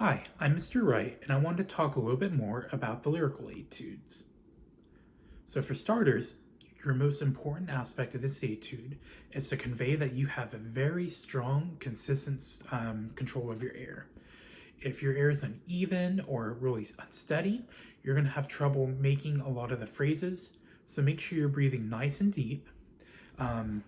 Hi, I'm Mr. Wright, and I wanted to talk a little bit more about the lyrical etudes. So, for starters, your most important aspect of this etude is to convey that you have a very strong, consistent control of your air. If your air is uneven or really unsteady, you're going to have trouble making a lot of the phrases. So, make sure you're breathing nice and deep. And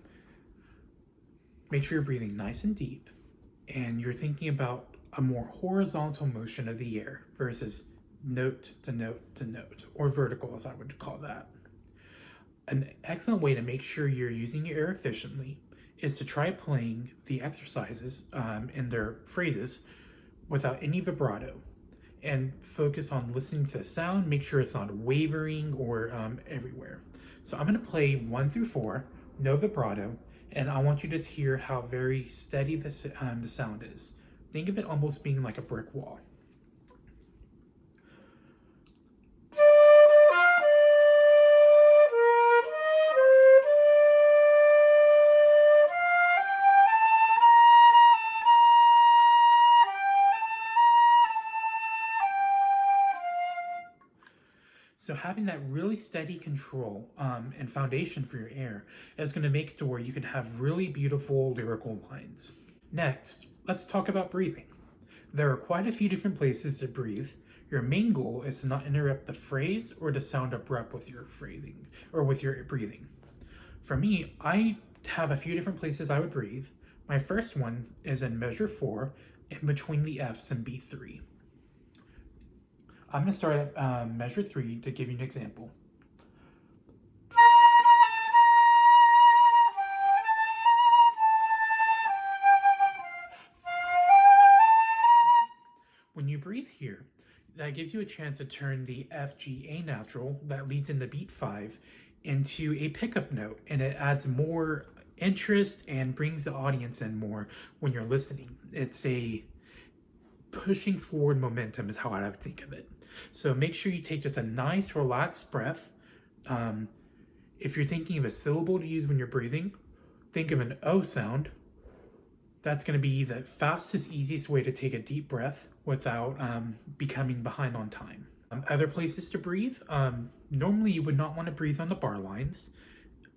you're thinking about a more horizontal motion of the air versus note to note to note, or vertical as I would call that. An excellent way to make sure you're using your air efficiently is to try playing the exercises in their phrases without any vibrato and focus on listening to the sound. Make sure it's not wavering or everywhere. So I'm going to play 1 through 4, no vibrato, and I want you to just hear how very steady the sound is. Think of it almost being like a brick wall. So having that really steady control and foundation for your air is going to make it to where you can have really beautiful lyrical lines. Next, let's talk about breathing. There are quite a few different places to breathe. Your main goal is to not interrupt the phrase or to sound abrupt with your phrasing or with your breathing. For me, I have a few different places I would breathe. My first one is in measure 4, in between the F's and beat 3. I'm going to start at measure 3 to give you an example. When you breathe here, that gives you a chance to turn the F, G, A natural that leads into beat 5 into a pickup note, and it adds more interest and brings the audience in more when you're listening. It's a pushing forward momentum is how I would think of it. So make sure you take just a nice relaxed breath. If you're thinking of a syllable to use when you're breathing, think of an O sound. That's going to be the fastest, easiest way to take a deep breath without becoming behind on time. Other places to breathe, normally you would not want to breathe on the bar lines.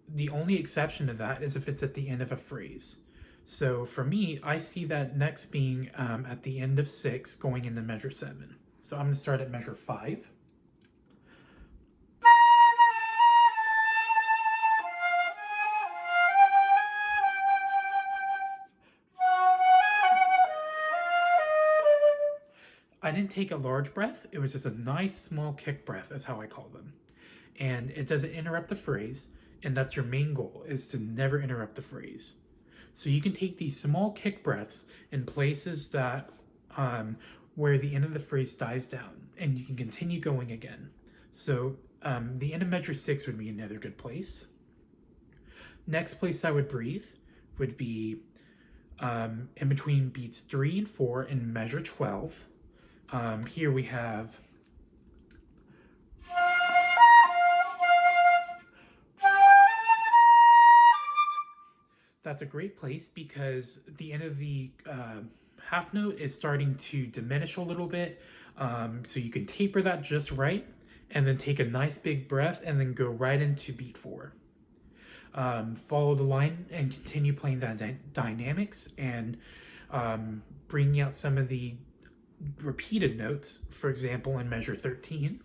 The only exception to that is if it's at the end of a phrase. So for me, I see that next being at the end of 6 going into measure 7. So I'm going to start at measure 5. I didn't take a large breath. It was just a nice small kick breath is how I call them. And it doesn't interrupt the phrase, and that's your main goal, is to never interrupt the phrase. So you can take these small kick breaths in places that where the end of the phrase dies down, and you can continue going again. So the end of measure 6 would be another good place. Next place I would breathe would be in between beats 3 and 4 in measure 12. Here we have that's a great place because the end of the half note is starting to diminish a little bit. So you can taper that just right and then take a nice big breath and then go right into beat 4. Follow the line and continue playing that dynamics and bringing out some of the repeated notes. For example, in measure 13.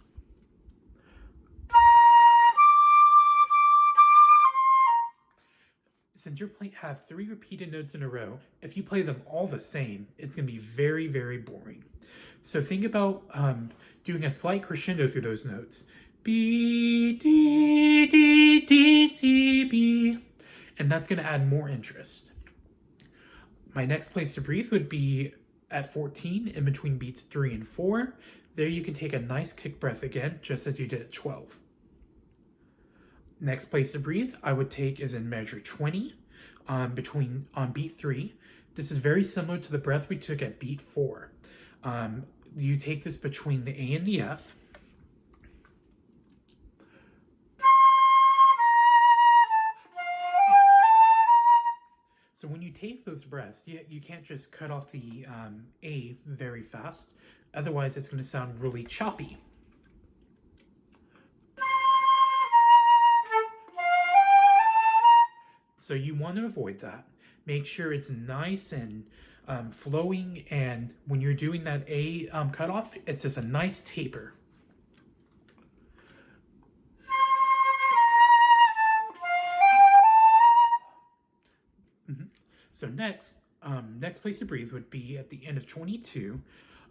Since you have 3 repeated notes in a row, if you play them all the same, it's going to be very, very boring. So think about doing a slight crescendo through those notes. B, D, D, D, C, B. And that's going to add more interest. My next place to breathe would be at 14, in between beats 3 and 4. There you can take a nice kick breath again, just as you did at 12. Next place to breathe I would take is in measure 20, on beat 3. This is very similar to the breath we took at beat 4. You take this between the A and the F. So when you take those breaths, you can't just cut off the A very fast. Otherwise, it's going to sound really choppy. So you want to avoid that. Make sure it's nice and flowing, and when you're doing that A cutoff, it's just a nice taper. So next place to breathe would be at the end of 22,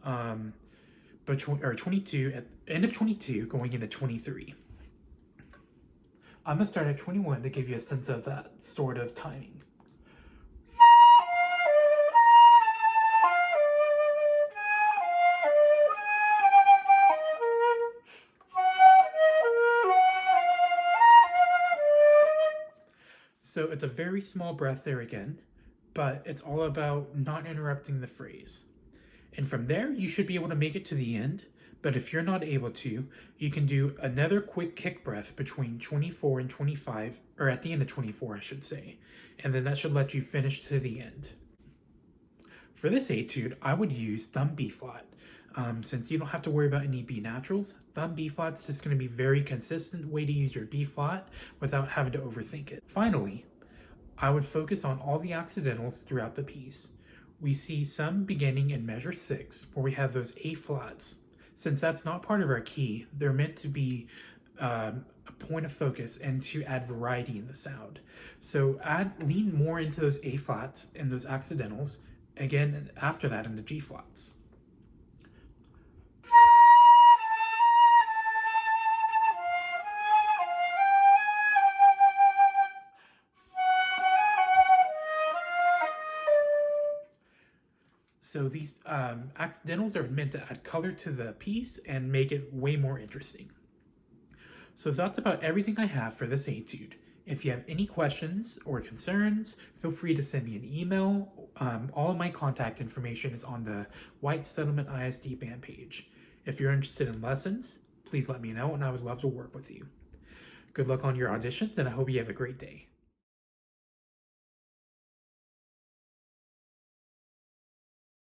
but 22 at end of 22 going into 23. I'm gonna start at 21 to give you a sense of that sort of timing. So it's a very small breath there again, but it's all about not interrupting the phrase. And from there, you should be able to make it to the end. But if you're not able to, you can do another quick kick breath between 24 and 25, or at the end of 24, I should say. And then that should let you finish to the end. For this etude, I would use thumb B flat. Since you don't have to worry about any B naturals, thumb B flat's just going to be a very consistent way to use your B flat without having to overthink it. Finally, I would focus on all the accidentals throughout the piece. We see some beginning in measure 6, where we have those A flats. Since that's not part of our key, they're meant to be a point of focus and to add variety in the sound. So lean more into those A flats and those accidentals, again after that in the G flats. So these accidentals are meant to add color to the piece and make it way more interesting. So that's about everything I have for this etude. If you have any questions or concerns, feel free to send me an email. All of my contact information is on the White Settlement ISD band page. If you're interested in lessons, please let me know and I would love to work with you. Good luck on your auditions and I hope you have a great day.